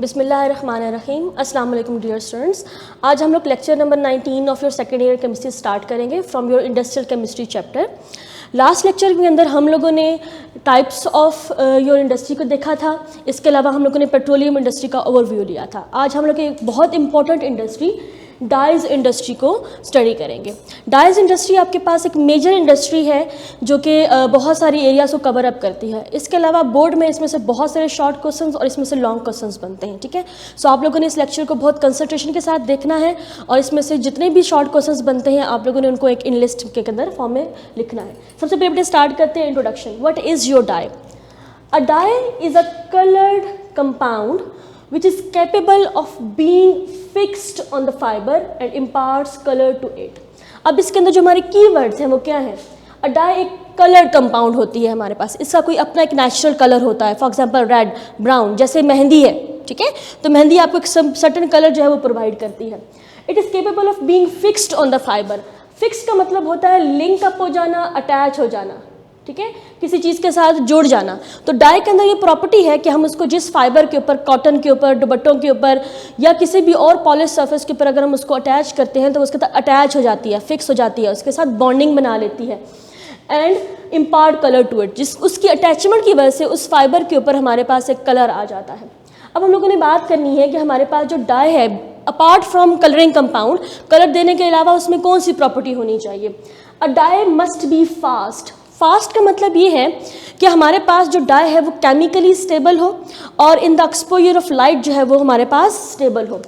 बिस्मिल्लाहिर्रहमानिर्रहीम। अस्सलाम वालेकुम डियर स्टूडेंट्स। आज हम लोग lecture number 19 of your second year chemistry start करेंगे from your industrial chemistry chapter. Last lecture के अंदर हम लोगों ने टाइप्स ऑफ योर इंडस्ट्री को देखा था। इसके अलावा हम लोगों ने पेट्रोलियम इंडस्ट्री का ओवरव्यू लिया था। आज हम लोग एक बहुत इंपॉर्टेंट इंडस्ट्री डाइज इंडस्ट्री को स्टडी करेंगे। डाइज इंडस्ट्री आपके पास एक मेजर इंडस्ट्री है जो कि बहुत सारी एरियाज़ को कवर अप करती है। इसके अलावा बोर्ड में इसमें से बहुत सारे शॉर्ट क्वेश्चंस और इसमें से लॉन्ग क्वेश्चंस बनते हैं, ठीक है। सो आप लोगों ने इस लेक्चर को बहुत कंसंट्रेशन के साथ देखना है और इसमें से जितने भी शॉर्ट क्वेश्चंस बनते हैं आप लोगों ने उनको एक इनलिस्ट के अंदर फॉर्म में लिखना है। सबसे पहले स्टार्ट करते हैं introduction. What is your dye? A dye is a coloured compound which is capable of being fixed on the fiber and imparts color to it। अब इसके अंदर जो हमारे कीवर्ड्स हैं वो क्या है? अ डाई एक कलर्ड कंपाउंड होती है हमारे पास, इसका कोई अपना एक नेचुरल कलर होता है। फॉर एग्जांपल रेड, ब्राउन, जैसे मेहंदी है, ठीक है, तो मेहंदी आपको एक सर्टेन कलर जो है वो प्रोवाइड करती है। It is capable of being fixed on the fibre. Fix का मतलब होता है लिंक अप हो जाना, अटैच हो जाना, ठीक है, किसी चीज़ के साथ जुड़ जाना। तो डाई के अंदर ये प्रॉपर्टी है कि हम उसको जिस फाइबर के ऊपर, कॉटन के ऊपर, दुपट्टों के ऊपर या किसी भी और पॉलिश सरफेस के ऊपर अगर हम उसको अटैच करते हैं तो उसके साथ अटैच हो जाती है, फिक्स हो जाती है, उसके साथ बॉन्डिंग बना लेती है and impart colour to it. जिस उसकी अटैचमेंट की वजह से उस फाइबर के ऊपर हमारे पास एक कलर आ जाता है। अब हम लोगों ने बात करनी है कि हमारे पास जो डाई है, apart from colouring compound, colour देने के अलावा उसमें कौन सी प्रॉपर्टी होनी चाहिए? A dye must be fast. Fast का मतलब ये है कि हमारे पास जो डाई है वो केमिकली स्टेबल हो और in the exposure of light जो है वो हमारे पास स्टेबल हो।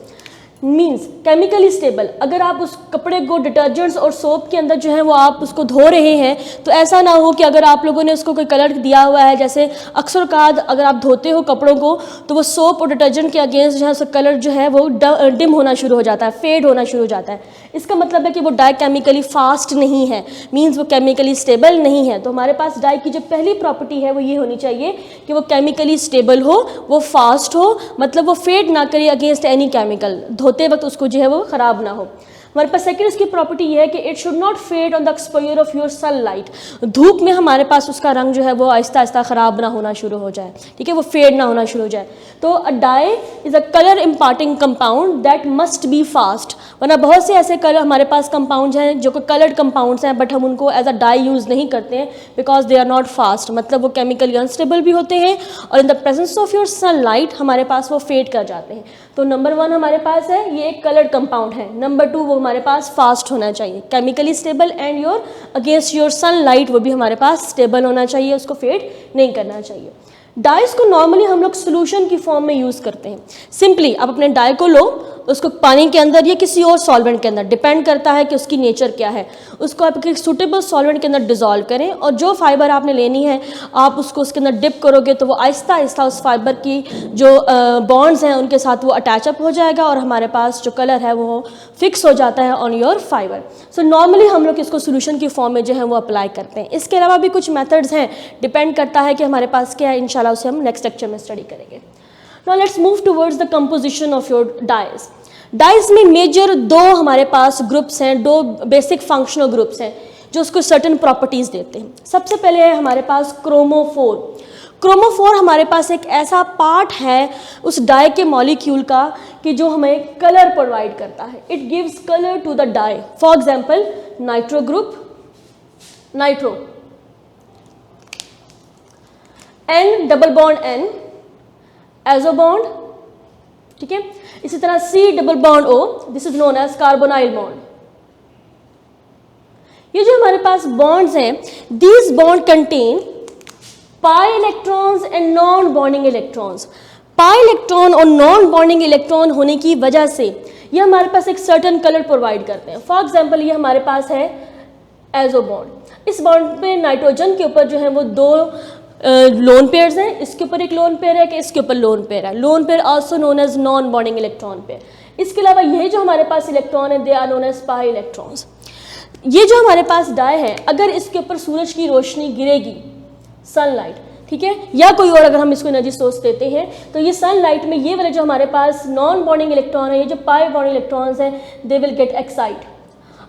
Means chemically stable. अगर आप उस कपड़े को डिटर्जेंट्स और सोप के अंदर जो है वो आप उसको धो रहे हैं तो ऐसा ना हो कि अगर आप लोगों ने उसको कोई कलर दिया हुआ है, जैसे अक्सर काद अगर आप धोते हो कपड़ों को तो वो सोप और डिटर्जेंट के अगेंस्ट जो है उसका कलर जो है वो डिम होना शुरू हो जाता है, फेड होना शुरू हो जाता है। इसका मतलब है कि वो डाई केमिकली फास्ट नहीं है, मीन्स वो केमिकली स्टेबल नहीं है। तो हमारे पास डाई की जो पहली प्रॉपर्टी है वो ये होनी चाहिए कि वो केमिकली स्टेबल हो, वो फास्ट हो, मतलब वो फेड ना करे अगेंस्ट एनी केमिकल, धोते वक्त उसको जो है वो ख़राब ना हो। हमारे पास सेकंड उसकी प्रॉपर्टी ये है कि it should not fade on the exposure of your sunlight. धूप में हमारे पास उसका रंग जो है वो आहिस्ता आहिस्ता ख़राब ना होना शुरू हो जाए, ठीक है, वो फेड ना होना शुरू हो जाए। तो a dye is a colour imparting compound that must be fast. वरना बहुत से ऐसे कलर हमारे पास कंपाउंड्स हैं जो कि कलर्ड कंपाउंड्स हैं बट हम उनको एज अ डाई यूज़ नहीं करते हैं because they are not fast, मतलब वो केमिकली अनस्टेबल भी होते हैं और in the presence of your sunlight हमारे पास वो फेड कर जाते हैं। तो नंबर 1 हमारे पास है ये एक कलर्ड कंपाउंड है। नंबर 2 वो हमारे पास फास्ट होना चाहिए, chemically stable and your against your sunlight वो भी हमारे पास स्टेबल होना चाहिए, उसको फेड नहीं करना चाहिए। डाइस को नॉर्मली हम लोग सोल्यूशन की फॉर्म में यूज़ करते हैं। सिंपली आप अपने डाई को लो, उसको पानी के अंदर या किसी और सॉल्वेंट के अंदर, डिपेंड करता है कि उसकी नेचर क्या है, उसको आप एक सूटेबल सॉल्वेंट के अंदर डिज़ोल्व करें और जो फाइबर आपने लेनी है आप उसको उसके अंदर डिप करोगे तो वो आहिस्ता आहिस्ता उस फाइबर की जो बॉन्ड्स हैं उनके साथ वो अटैचअप हो जाएगा और हमारे पास जो कलर है वो फिक्स हो जाता है on your fibre. So normally हम लोग इसको सोल्यूशन की फॉर्म में जो है वो अप्लाई करते हैं। इसके अलावा भी कुछ मेथड्स हैं, डिपेंड करता है कि हमारे पास क्या है, इंशाल्लाह उसे हम नेक्स्ट लेक्चर में स्टडी करेंगे। Now let's move towards the composition of your dyes। Dyes में मेजर 2 हमारे पास ग्रुप्स हैं, 2 बेसिक फंक्शनल ग्रुप्स हैं जो उसको सर्टेन प्रॉपर्टीज़ देते हैं। सबसे पहले है हमारे पास क्रोमोफोर। क्रोमोफोर हमारे पास एक ऐसा पार्ट है उस डाई के मॉलिक्यूल का कि जो हमें कलर प्रोवाइड करता है। It gives colour to the dye. For example nitro group, nitro, N double bond N, azo bond, ठीक है। इसी तरह C double bond O, this is known as carbonyl bond. ये जो हमारे पास बॉन्ड्स हैं, these bond contain pi electrons and non bonding electrons. Pi electron और नॉन बॉन्डिंग इलेक्ट्रॉन होने की वजह से ये हमारे पास एक सर्टेन कलर प्रोवाइड करते हैं। फॉर एग्जाम्पल ये हमारे पास है एजो बॉन्ड। इस बॉन्ड पे नाइट्रोजन के ऊपर जो है वो 2 लोन पेयर्स हैं, इसके ऊपर एक लोन पेयर है कि इसके ऊपर लोन पेयर है। Lone pair also known as non bonding electron pair. इसके अलावा ये जो हमारे पास इलेक्ट्रॉन है they are known as pi electrons. ये जो हमारे पास डाई है, अगर इसके ऊपर सूरज की रोशनी गिरेगी, सनलाइट, ठीक है, या कोई और अगर हम इसको एनर्जी सोर्स देते हैं तो ये सनलाइट में ये वाले जो हमारे पास नॉन बॉन्डिंग इलेक्ट्रॉन है, ये जो पाई बॉन्डिंग इलेक्ट्रॉन्स हैं, दे will get excite.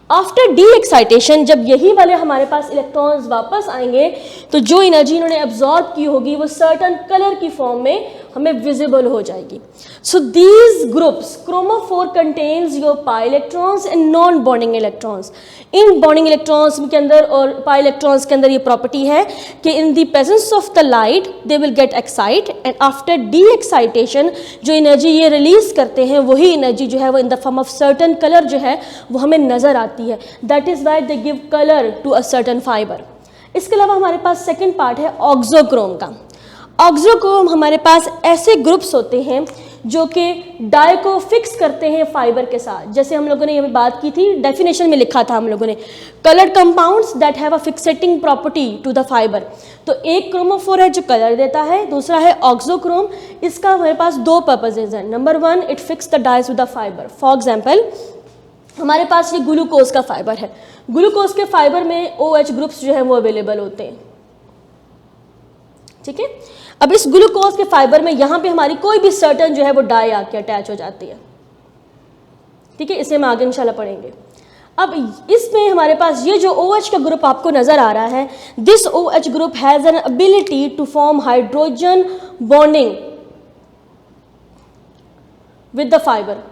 After D excitation जब यही वाले हमारे पास इलेक्ट्रॉन्स वापस आएंगे तो जो एनर्जी इन्होंने एब्जॉर्ब की होगी वो सर्टन कलर की फॉर्म में हमें विजिबल हो जाएगी। So these groups chromophore contains your pi electrons and non bonding electrons. In bonding electrons के अंदर और पाई इलेक्ट्रॉन्स के अंदर ये प्रॉपर्टी है कि in the presence of the light they will get excite and after de-excitation जो energy ये रिलीज करते हैं वही एनर्जी जो है वो in the form of certain colour जो है वो हमें नजर आती है। That is why they give colour to a certain fibre. इसके अलावा हमारे पास सेकेंड पार्ट है ऑक्सोक्रोम का। ऑक्सोक्रोम हमारे पास ऐसे ग्रुप्स होते हैं जो कि डाई को फिक्स करते हैं फाइबर के साथ। जैसे हम लोगों ने ये बात की थी, डेफिनेशन में लिखा था हम लोगों ने, coloured compounds that have a fixating property to the fibre. तो एक क्रोमोफोर है जो कलर देता है, दूसरा है ऑक्सोक्रोम। इसका हमारे पास दो पर्पजेज हैं। Number one, it fix the dyes with the fibre. For example हमारे पास ये ग्लूकोज का फाइबर है, ग्लूकोज के फाइबर में OH ग्रुप्स जो है वो अवेलेबल होते हैं, ठीक है। अब इस ग्लूकोज के फाइबर में यहां पे हमारी कोई भी सर्टन जो है वो डाई आके अटैच हो जाती है, ठीक है। इसे हम आगे इंशाल्लाह पढ़ेंगे। अब इसमें हमारे पास ये जो OH का ग्रुप आपको नजर आ रहा है, this OH group has an ability to form hydrogen bonding with the fibre.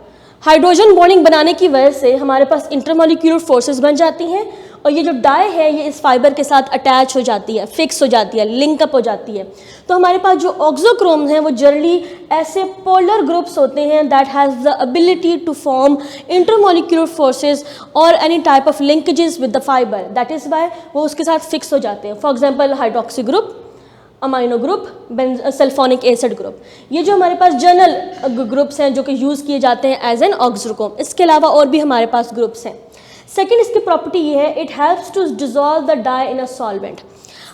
Hydrogen bonding बनाने की वजह से हमारे पास इंटरमॉलिक्यूलर फोर्सेस बन जाती हैं और ये जो डाई है ये इस फाइबर के साथ अटैच हो जाती है, फिक्स हो जाती है, लिंकअप हो जाती है। तो हमारे पास जो ऑक्सोक्रोम हैं वो जनरली ऐसे पोलर ग्रुप्स होते हैं that has the ability to form intermolecular forces और any type of linkages with the fibre. That is why वो उसके साथ फिक्स हो जाते हैं। For example hydroxy group, amino group, sulphonic acid group, ये जो हमारे पास जनरल ग्रुप्स हैं जो कि यूज़ किए जाते हैं एज एन ऑक्सोक्रोम। इसके अलावा और भी हमारे पास ग्रुप्स हैं। सेकेंड इसकी प्रॉपर्टी ये है, it helps to dissolve the dye in a solvent.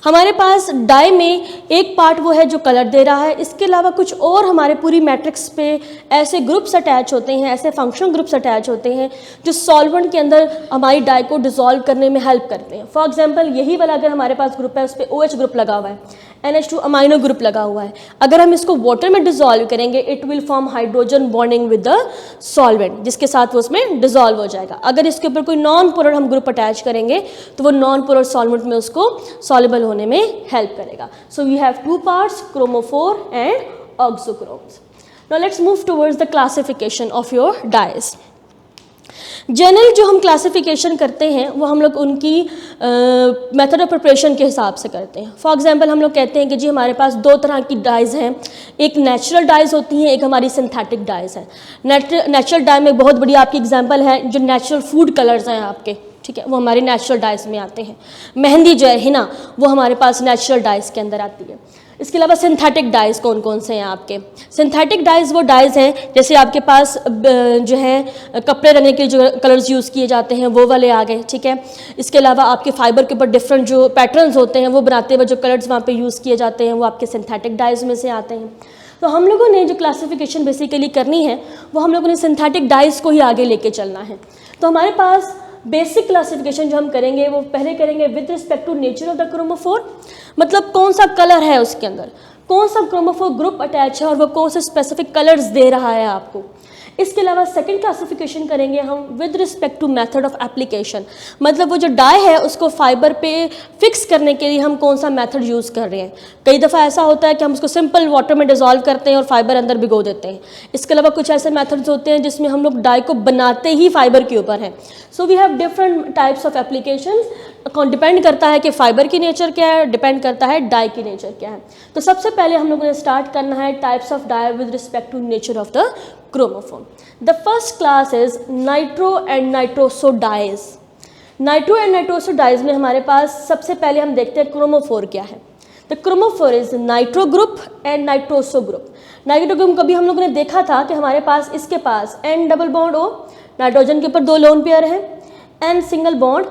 हमारे पास डाई में एक पार्ट वो है जो कलर दे रहा है, इसके अलावा कुछ और हमारे पूरी मैट्रिक्स पे ऐसे ग्रुप्स अटैच होते हैं, ऐसे फंक्शनल ग्रुप्स अटैच होते हैं जो सॉल्वेंट के अंदर हमारी डाई को डिजोल्व करने में हेल्प करते हैं। फॉर एग्जांपल यही वाला अगर हमारे पास ग्रुप है उस पर OH ग्रुप लगा हुआ है, NH2 अमाइनो ग्रुप लगा हुआ है, अगर हम इसको वाटर में डिजोल्व करेंगे it will form hydrogen bonding with the solvent, जिसके साथ वो उसमें डिजोल्व हो जाएगा। अगर इसके ऊपर कोई नॉन पोलर हम ग्रुप अटैच करेंगे तो वो नॉन पोलर सॉल्वेंट में उसको सॉल्युबल होने में हेल्प करेगा। So we have two parts, chromophore and auxochromes. Now let's move towards the classification of your dyes. General जो हम क्लासिफिकेशन करते हैं वो हम लोग उनकी मेथड ऑफ प्रिपरेशन के हिसाब से करते हैं। फॉर एग्जांपल हम लोग कहते हैं कि जी हमारे पास दो तरह की डाइज हैं, एक नेचुरल डाइज होती हैं, एक हमारी सिंथेटिक डाइज है। नेचुरल डाई में बहुत बड़ी आपकी एग्जांपल है जो नेचुरल फूड कलर्स हैं आपके, ठीक है, वो हमारे नेचुरल डाइज में आते हैं। मेहंदी जो है हिना, वो हमारे पास नेचुरल डाइज के अंदर आती है। इसके अलावा सिंथेटिक डाइज कौन कौन से हैं आपके? सिंथेटिक डाइज वो डाइज हैं जैसे आपके पास जो है कपड़े रंगने के जो कलर्स यूज़ किए जाते हैं वो वाले आ गए, ठीक है। इसके अलावा आपके फाइबर के ऊपर डिफरेंट जो पैटर्न्स होते हैं वो बनाते हुए जो कलर्स वहाँ पे यूज़ किए जाते हैं वो आपके सिंथेटिक डाइज में से आते हैं। तो हम लोगों ने जो क्लासिफिकेशन बेसिकली करनी है वो हम लोगों ने सिंथेटिक डाइज को ही आगे लेके चलना है। तो हमारे पास बेसिक क्लासिफिकेशन जो हम करेंगे वो पहले करेंगे with respect to nature of the chromophore, मतलब कौन सा कलर है उसके अंदर, कौन सा क्रोमोफोर ग्रुप अटैच है और वो कौन से स्पेसिफिक कलर्स दे रहा है आपको। इसके अलावा सेकंड क्लासिफिकेशन करेंगे हम with respect to method of application, मतलब वो जो डाई है उसको फाइबर पे फिक्स करने के लिए हम कौन सा मेथड यूज़ कर रहे हैं। कई दफ़ा ऐसा होता है कि हम उसको सिंपल वाटर में डिजोल्व करते हैं और फाइबर अंदर भिगो देते हैं। इसके अलावा कुछ ऐसे मेथड्स होते हैं जिसमें हम लोग डाई को बनाते ही फाइबर के ऊपर हैं। So we have different types of applications, depend करता है कि फाइबर की नेचर क्या है, डिपेंड करता है डाई की नेचर क्या है। तो सबसे पहले हम लोगों ने स्टार्ट करना है types of dye with respect to nature of the chromophore. The first class is nitro and nitroso dyes. Nitro and nitroso dyes में हमारे पास सबसे पहले हम देखते हैं क्रोमोफोर क्या है। The chromophore is nitro group and nitroso group. Nitro group कभी हम लोगों ने देखा था कि हमारे पास इसके पास N double bond O, nitrogen के ऊपर 2 लोन पेयर है, N सिंगल बॉन्ड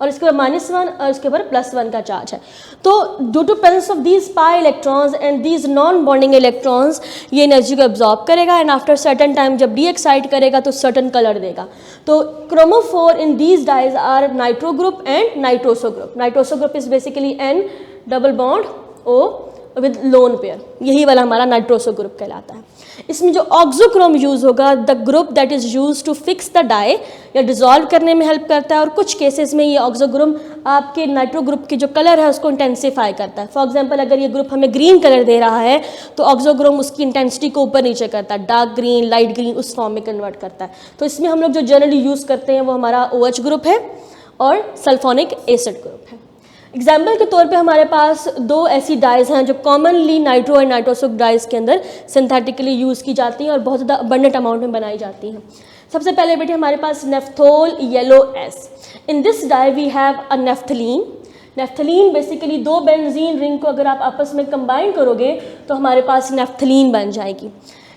और इसके ऊपर -1 और इसके ऊपर +1 का चार्ज है। तो due to presence of these pi electrons and these non bonding electrons ये एनर्जी को एब्जॉर्ब करेगा एंड आफ्टर सर्टन टाइम जब डी एक्साइट करेगा तो सर्टन कलर देगा। तो chromophore in these dyes are nitro group and nitroso group. Nitroso group is basically N double bond O with lone pair, यही वाला हमारा नाइट्रोसो ग्रुप कहलाता है। इसमें जो ऑक्सोक्रोम यूज होगा, the group that is use to fix the dye, या dissolve करने में हेल्प करता है, और कुछ केसेस में ये ऑक्सोक्रोम आपके नाइट्रो ग्रुप की जो कलर है उसको इंटेंसिफाई करता है। फॉर एग्जांपल अगर ये ग्रुप हमें ग्रीन कलर दे रहा है तो ऑक्सोक्रोम उसकी इंटेंसिटी को ऊपर नीचे करता है, डार्क ग्रीन, लाइट ग्रीन, उस फॉर्म में कन्वर्ट करता है। तो इसमें हम लोग जो जनरली यूज़ करते हैं वो हमारा OH ग्रुप है और सल्फोनिक एसिड ग्रुप है। एग्जाम्पल के तौर पे हमारे पास दो ऐसी डाइज हैं जो कॉमनली नाइट्रो और नाइट्रोसो डाइज के अंदर सिंथेटिकली यूज़ की जाती हैं और बहुत ज़्यादा अबंडेंट अमाउंट में बनाई जाती हैं। सबसे पहले बेटे हमारे पास naphthol yellow S. In this dye we have a naphthalene. Naphthalene basically दो बेंजीन रिंग को अगर आप आपस में कंबाइन करोगे तो हमारे पास नेफ्थलीन बन जाएगी।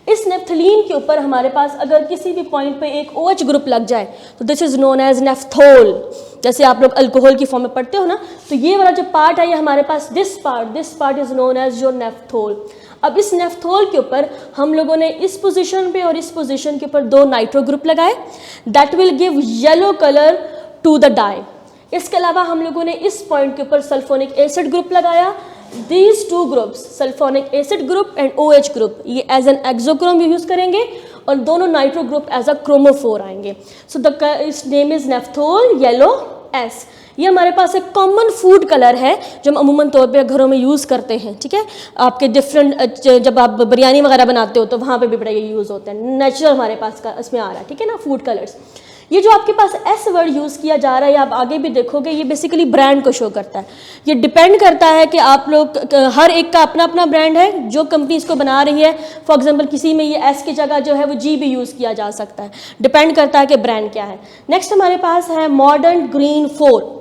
इस नेफ्थलीन के ऊपर हमारे पास अगर किसी भी पॉइंट पे एक OH ग्रुप लग जाए तो this is known as naphthol. जैसे आप लोग अल्कोहल की फॉर्म में पढ़ते हो ना, तो ये वाला जो पार्ट है ये हमारे पास this part is known as your naphthol. अब इस नेफ्थोल के ऊपर हम लोगों ने इस पोजीशन पे और इस पोजीशन के ऊपर दो नाइट्रो ग्रुप लगाए, that will give yellow colour to the dye. इसके अलावा हम लोगों ने इस पॉइंट के ऊपर सल्फोनिक एसिड ग्रुप लगाया। These two groups, sulphonic acid group and OH group, ये एज एन एक्सोक्रोम यूज करेंगे और दोनों nitro group as a chromophore आएंगे। So the name is naphthol yellow S. ये हमारे पास एक कॉमन फूड कलर है जो हम अमूमन तौर पे घरों में यूज़ करते हैं, ठीक है। आपके डिफरेंट जब आप बिरयानी वगैरह बनाते हो तो वहाँ पे भी बड़ा ये यूज़ होता है। नेचुरल हमारे पास का इसमें आ रहा है, ठीक है ना, फूड कलर्स। ये जो आपके पास एस वर्ड यूज़ किया जा रहा है, आप आगे भी देखोगे, ये बेसिकली ब्रांड को शो करता है। ये डिपेंड करता है कि आप लोग, हर एक का अपना अपना ब्रांड है जो कंपनी इसको बना रही है। फॉर एग्जांपल किसी में ये एस की जगह जो है वो जी भी यूज़ किया जा सकता है, डिपेंड करता है कि ब्रांड क्या है। नेक्स्ट हमारे पास है मॉडर्न ग्रीन 4।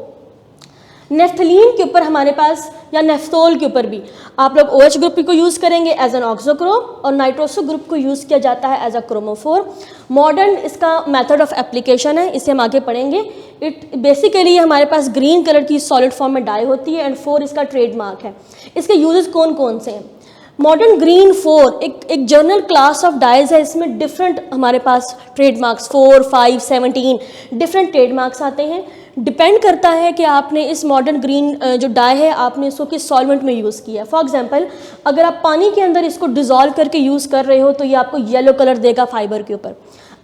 नेफ्थलीन के ऊपर हमारे पास या नेफ्थोल के ऊपर भी आप लोग OH ग्रुप को यूज़ करेंगे एज एन ऑक्सोक्रोम और नाइट्रोसो ग्रुप को यूज़ किया जाता है एज अ क्रोमोफोर। मॉडर्न इसका मेथड ऑफ एप्लीकेशन है, इसे हम आगे पढ़ेंगे। इट बेसिकली हमारे पास ग्रीन कलर की सॉलिड फॉर्म में डाई होती है एंड 4 इसका ट्रेडमार्क है। इसके यूजेस कौन कौन से हैं? मॉडर्न ग्रीन 4 एक जनरल क्लास ऑफ डाइज है। इसमें डिफरेंट हमारे पास ट्रेडमार्क्स 4, 5, 17 डिफरेंट ट्रेडमार्क्स आते हैं। डिपेंड करता है कि आपने इस मॉडर्न ग्रीन जो डाई है आपने इसको किस सॉल्वेंट में यूज़ किया है। फॉर एग्जांपल अगर आप पानी के अंदर इसको डिज़ोल्व करके यूज़ कर रहे हो तो ये आपको येलो कलर देगा फाइबर के ऊपर।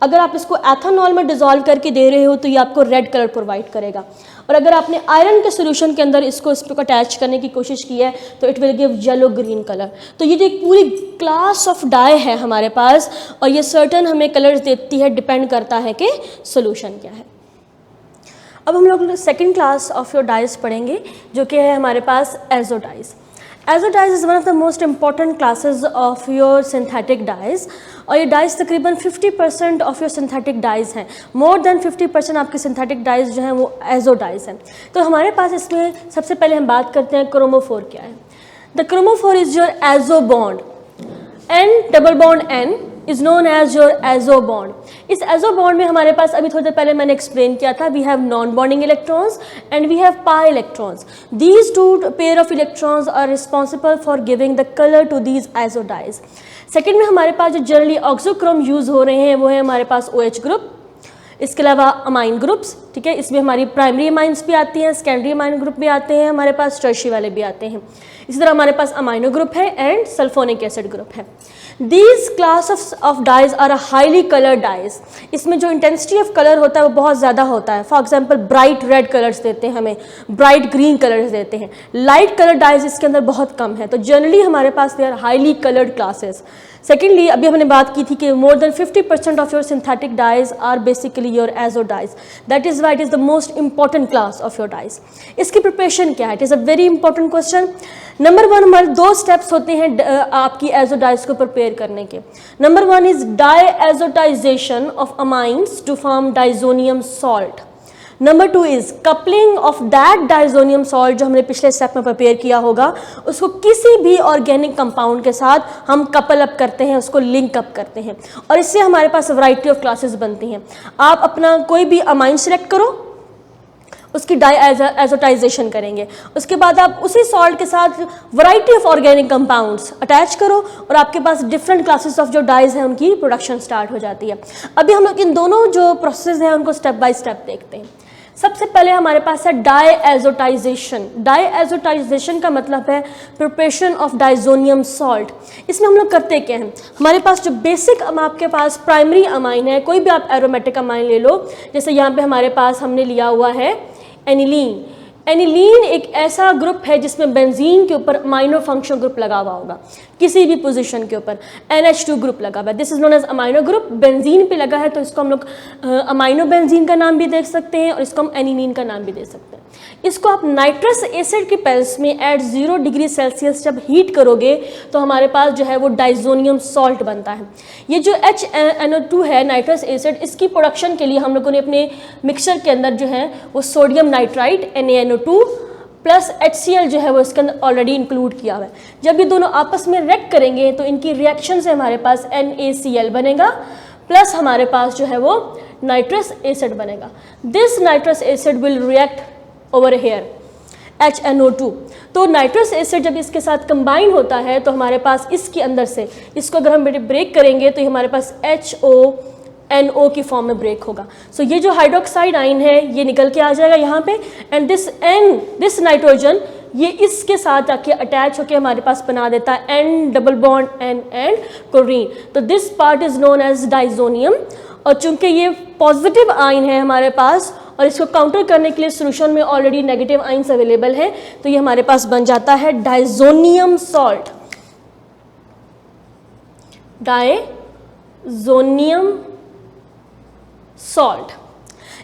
अगर आप इसको एथेनॉल में डिज़ोल्व करके दे रहे हो तो ये आपको रेड कलर प्रोवाइड करेगा। और अगर आपने आयरन के सोल्यूशन के अंदर इसको इस पर अटैच करने की कोशिश की है तो it will give yellow green colour. तो ये जो एक पूरी क्लास ऑफ डाई है हमारे पास और ये सर्टन हमें कलर्स देती है, डिपेंड करता है कि सोल्यूशन क्या है। अब हम लोग second class of your dyes पढ़ेंगे जो कि है हमारे पास azo dyes. Azo dyes is one of the most important classes of your synthetic dyes और ये डाइज तकरीबन 50% ऑफ योर सिंथेटिक डाइज हैं। मोर देन 50% आपके सिंथेटिक डाइज जो हैं वो एजो डाइज हैं। तो हमारे पास इसमें सबसे पहले हम बात करते हैं क्रोमोफोर क्या है। The chromophore is your azo bond. N double bond N is known as your azo bond. इस एजो बॉन्ड में हमारे पास अभी थोड़ी देर पहले मैंने एक्सप्लेन किया था, we have non bonding electrons and we have pi electrons. These two pair of electrons are responsible for giving the colour to these azo dyes. Second में हमारे पास जो जनरली ऑक्सोक्रोम यूज़ हो रहे हैं वो है हमारे पास OH ग्रुप। इसके अलावा अमाइन ग्रुप्स, ठीक है, इसमें हमारी प्राइमरी अमाइंस भी आती हैं, सेकेंडरी अमाइन ग्रुप भी आते हैं, हमारे पास टर्शियरी वाले भी आते हैं। इसी तरह हमारे पास अमाइनो ग्रुप है एंड सल्फोनिक एसिड ग्रुप है। These class of dyes are a highly coloured dyes. इसमें जो इंटेंसिटी ऑफ कलर होता है वो बहुत ज़्यादा होता है। For example bright red colours देते हैं हमें, ब्राइट ग्रीन कलर्स देते हैं। लाइट कलर डाइज इसके अंदर बहुत कम है। तो जनरली हमारे पास they are highly coloured classes. Secondly अभी हमने बात की थी कि more than 50% of your synthetic dyes are basically your azo dyes. That is why it is the most important class of your dyes. इसकी प्रिपरेशन क्या है? It is a very important question. Number 1 हमारे 2 steps होते हैं आपकी azo dies को prepare करने के। Number 1 is diazotisation of amines to form diazonium salt. Number 2 is coupling of that diazonium salt जो हमने पिछले स्टेप में प्रिपेयर किया होगा, उसको किसी भी ऑर्गेनिक कंपाउंड के साथ हम कपल अप करते हैं, उसको लिंक अप करते हैं और इससे हमारे पास वैरायटी ऑफ क्लासेस बनती हैं। आप अपना कोई भी अमाइन सेलेक्ट करो, उसकी डाई एजोटाइजेशन करेंगे, उसके बाद आप उसी सॉल्ट के साथ variety of organic compounds attach करो और आपके पास डिफरेंट क्लासेस ऑफ जो डाइज हैं उनकी प्रोडक्शन स्टार्ट हो जाती है। अभी हम लोग इन दोनों जो प्रोसेस हैं उनको स्टेप बाय स्टेप देखते हैं। सबसे पहले हमारे पास है डायएज़ोटाइजेशन। डायएज़ोटाइजेशन का मतलब है प्रिपरेशन ऑफ डाइजोनियम सॉल्ट। इसमें हम लोग करते क्या हैं, हमारे पास जो बेसिक आपके पास प्राइमरी अमाइन है, कोई भी आप एरोमेटिक अमाइन ले लो, जैसे यहाँ पे हमारे पास हमने लिया हुआ है एनिलीन। एनिलीन एक ऐसा ग्रुप है जिसमें बेंजीन के ऊपर अमाइनो फंक्शनल ग्रुप लगा हुआ होगा, किसी भी पोजीशन के ऊपर NH2 ग्रुप लगा हुआ है, this is known as amino group. Benzene पे लगा है तो इसको हम लोग अमाइनो बेंजीन का नाम भी दे सकते हैं और इसको हम एनिलीन का नाम भी दे सकते हैं। इसको आप नाइट्रस एसिड के प्रेजेंस में एट 0 डिग्री सेल्सियस जब हीट करोगे तो हमारे पास जो है वो डाइजोनियम सॉल्ट बनता है। ये जो HNO2 है नाइट्रस एसिड, इसकी प्रोडक्शन के लिए हम लोगों ने अपने मिक्सचर के अंदर जो है वो sodium nitrite NaNO2 plus HCl जो है वो इसके अंदर ऑलरेडी इंक्लूड किया हुआ है। जब ये दोनों आपस में रिएक्ट करेंगे तो इनकी रिएक्शन से हमारे पास NaCl बनेगा प्लस हमारे पास जो है वो नाइट्रस एसिड बनेगा। This nitrous acid will react over here HNO2। तो नाइट्रस एसिड जब इसके साथ कंबाइन होता है तो हमारे पास इसके अंदर से इसको अगर हम ब्रेक करेंगे तो ये हमारे पास HONO की फॉर्म में ब्रेक होगा। सो ये जो हाइड्रोक्साइड आयन है ये निकल के आ जाएगा यहाँ पे, एंड दिस नाइट्रोजन ये इसके साथ आके अटैच होके हमारे पास बना देता है N double bond N and chlorine. तो this part is known as diazonium. और चूंकि ये पॉजिटिव आयन है हमारे पास और इसको काउंटर करने के लिए सोल्यूशन में ऑलरेडी नेगेटिव आयन्स अवेलेबल है, तो ये हमारे पास बन जाता है डाइजोनियम सॉल्ट। डाइजोनियम सॉल्ट,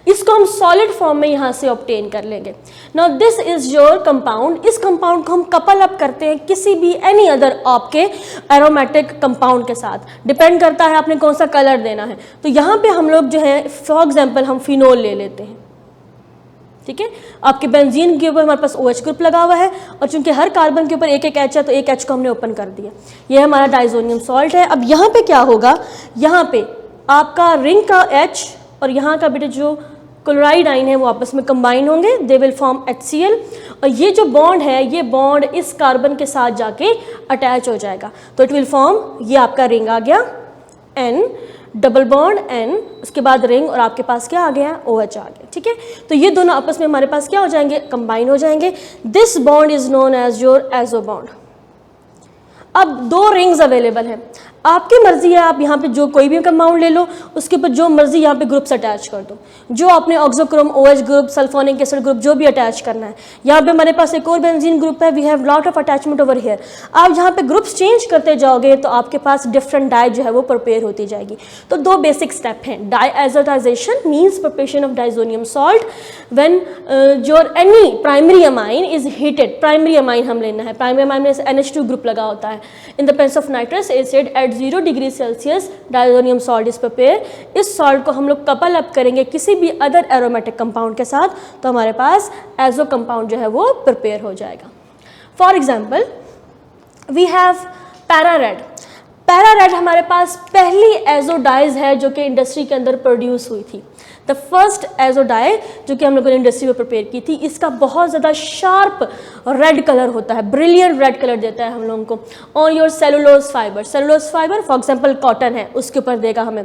इसको हम सॉलिड फॉर्म में यहां से ऑब्टेन कर लेंगे। Now this is your compound. इस कंपाउंड को हम कपल अप करते हैं किसी भी एनी अदर आपके एरोमेटिक कंपाउंड के साथ, डिपेंड करता है आपने कौन सा कलर देना है। तो यहाँ पे हम लोग जो है फॉर एग्जांपल हम फिनोल ले लेते हैं, ठीक है। आपके बेंजीन के ऊपर हमारे पास OH ग्रुप लगा हुआ है और चूंकि हर कार्बन के ऊपर एक एक H है तो एक H को हमने ओपन कर दिया, ये हमारा डाइजोनियम सॉल्ट है। अब यहाँ पे क्या होगा, यहाँ पे आपका रिंग का H और यहाँ का बेटे जो क्लोराइड आयन है वो आपस में कंबाइन होंगे, दे विल फॉर्म HCl। और ये जो बॉन्ड है ये बॉन्ड इस कार्बन के साथ जाके अटैच हो जाएगा, तो इट विल फॉर्म, ये आपका रिंग आ गया N डबल बॉन्ड N, उसके बाद रिंग और आपके पास क्या आ गया, OH आ गया, ठीक है। तो ये दोनों आपस में हमारे पास क्या हो जाएंगे, कंबाइन हो जाएंगे। This bond is known as your azo bond. अब दो रिंग्स अवेलेबल हैं, आपकी मर्जी है, आप यहाँ पे जो कोई भी कंपाउंड ले लो उसके ऊपर जो मर्जी यहाँ पे ग्रुप्स अटैच कर दो, जो आपने auxochrome OH group, sulphonic acid group जो भी अटैच करना है। यहाँ पे हमारे पास एक और बेंजीन ग्रुप है, we have lot of attachment over here. आप यहाँ पे ग्रुप्स चेंज करते जाओगे तो आपके पास डिफरेंट डाई जो है वो प्रिपेयर होती जाएगी। तो दो बेसिक स्टेप हैं, diazotization means preparation of diazonium salt when your any primary amine is heated. Primary amine हम लेना है, प्राइमरी अमाइन में NH2 ग्रुप लगा होता है। In the presence of nitrous acid at 0 degree Celsius diazonium salt is prepare. इस salt को हम लोग कपल अप करेंगे किसी भी अदर एरोमेटिक कंपाउंड के साथ तो हमारे पास एजो कंपाउंड जो है वो प्रिपेयर हो जाएगा। For example we have para red. Para red हमारे पास पहली एजो डाइज है जो कि इंडस्ट्री के अंदर प्रोड्यूस हुई थी, द फर्स्ट एजो डाई जो कि हम लोगों ने इंडस्ट्री में प्रिपेयर की थी। इसका बहुत ज़्यादा शार्प रेड कलर होता है, ब्रिलियंट रेड कलर देता है हम लोगों को on your cellulose fibre. Cellulose fibre for example cotton है, उसके ऊपर देगा हमें।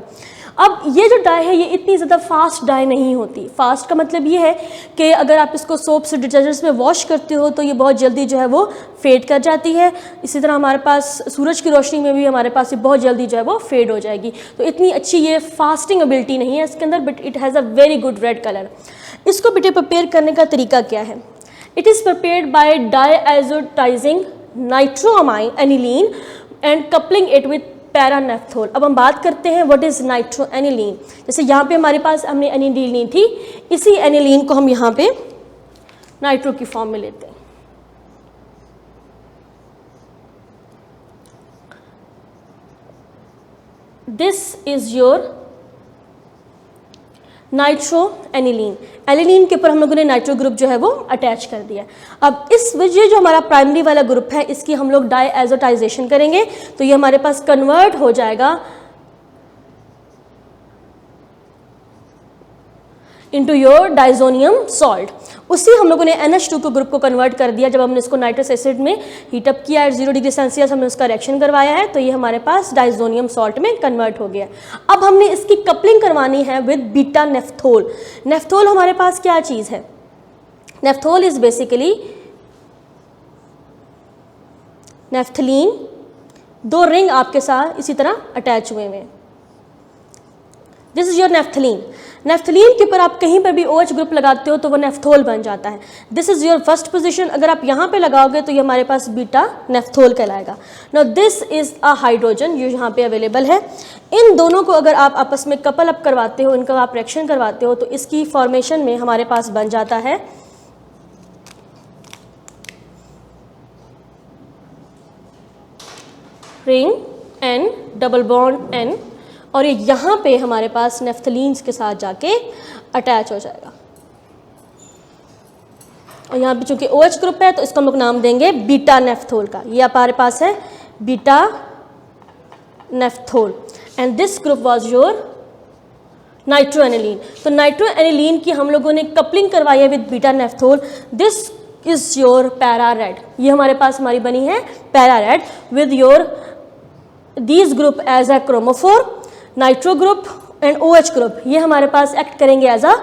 अब ये जो डाई है ये इतनी ज़्यादा फास्ट डाई नहीं होती। फास्ट का मतलब ये है कि अगर आप इसको सोप से डिटर्जेंट्स में वॉश करते हो तो ये बहुत जल्दी जो है वो फेड कर जाती है। इसी तरह हमारे पास सूरज की रोशनी में भी हमारे पास ये बहुत जल्दी जो है वो फेड हो जाएगी। तो इतनी अच्छी ये फास्टिंग एबिलिटी नहीं है इसके अंदर, but it has a very good red colour. इसको बेटे प्रिपेयर करने का तरीका क्या है, it is prepared by diazotizing nitroamine aniline and coupling it with para naphthol. अब हम बात करते हैं व्हाट इज नाइट्रो एनिलीन। जैसे यहाँ पे हमारे पास हमने एनिलीन ली थी, इसी एनिलीन को हम यहाँ पे नाइट्रो की फॉर्म में लेते हैं। This is your nitro aniline. Aniline के ऊपर हम लोगों ने नाइट्रो ग्रुप जो है वो अटैच कर दिया। अब इस वजह जो हमारा प्राइमरी वाला ग्रुप है इसकी हम लोग डायएज़ोटाइजेशन करेंगे तो ये हमारे पास कन्वर्ट हो जाएगा इनटू योर डाइजोनियम सॉल्ट। उसी हम लोगों ने NH2 के ग्रुप को कन्वर्ट कर दिया जब हमने इसको नाइट्रस एसिड में हीटअप किया एट 0 डिग्री सेल्सियस, हमने उसका रिएक्शन करवाया है, तो ये हमारे पास डाइजोनियम सॉल्ट में कन्वर्ट हो गया। अब हमने इसकी कपलिंग करवानी है विद बीटा नेफ्थोल। नेफ्थोल हमारे पास क्या चीज़ है? Naphthol is basically naphthalene, 2 ring आपके साथ इसी तरह अटैच हुए हैं। This is your naphthalene. Naphthalene के ऊपर आप कहीं पर भी OH ग्रुप लगाते हो तो वो नेफ्थोल बन जाता है। This is your first position. अगर आप यहाँ पे लगाओगे तो ये हमारे पास बीटा नेफ्थोल कहलाएगा। Now this is a hydrogen, ये यहाँ पे अवेलेबल है। इन दोनों को अगर आप आपस में कपल अप करवाते हो, इनका आप रिएक्शन करवाते हो, तो इसकी फॉर्मेशन में हमारे पास बन जाता है ring N, double bond N, और ये यहाँ पे हमारे पास नेफ्थलीन्स के साथ जाके अटैच हो जाएगा। और यहाँ पे चूंकि OH ग्रुप है तो इसको हम लोग नाम देंगे बीटा नेफ्थोल का। ये हमारे पास है beta naphthol and this group was your nitroaniline. तो नाइट्रोएनिलीन की हम लोगों ने कपलिंग करवाई है with beta naphthol. This is your para red. ये हमारे पास हमारी बनी है para red with your these group as a chromophore, nitro group and OH group ये हमारे पास एक्ट करेंगे एज अ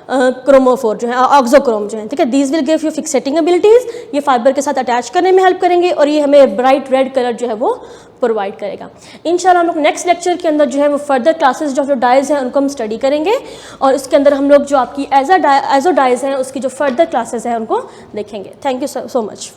क्रोमोफोर जो है, ऑक्सोक्रोम जो है, ठीक है। These will give you fixating abilities, ये फाइबर के साथ अटैच करने में हेल्प करेंगे और ये हमें ब्राइट रेड कलर जो है वो प्रोवाइड करेगा। इंशाल्लाह हम लोग नेक्स्ट लेक्चर के अंदर जो है वो फर्दर क्लासेस जो डाइज हैं उनको हम स्टडी करेंगे और इसके अंदर हम लोग जो आपकी एजो डाइज हैं उसकी जो फर्दर क्लासेस हैं उनको देखेंगे। Thank you so much.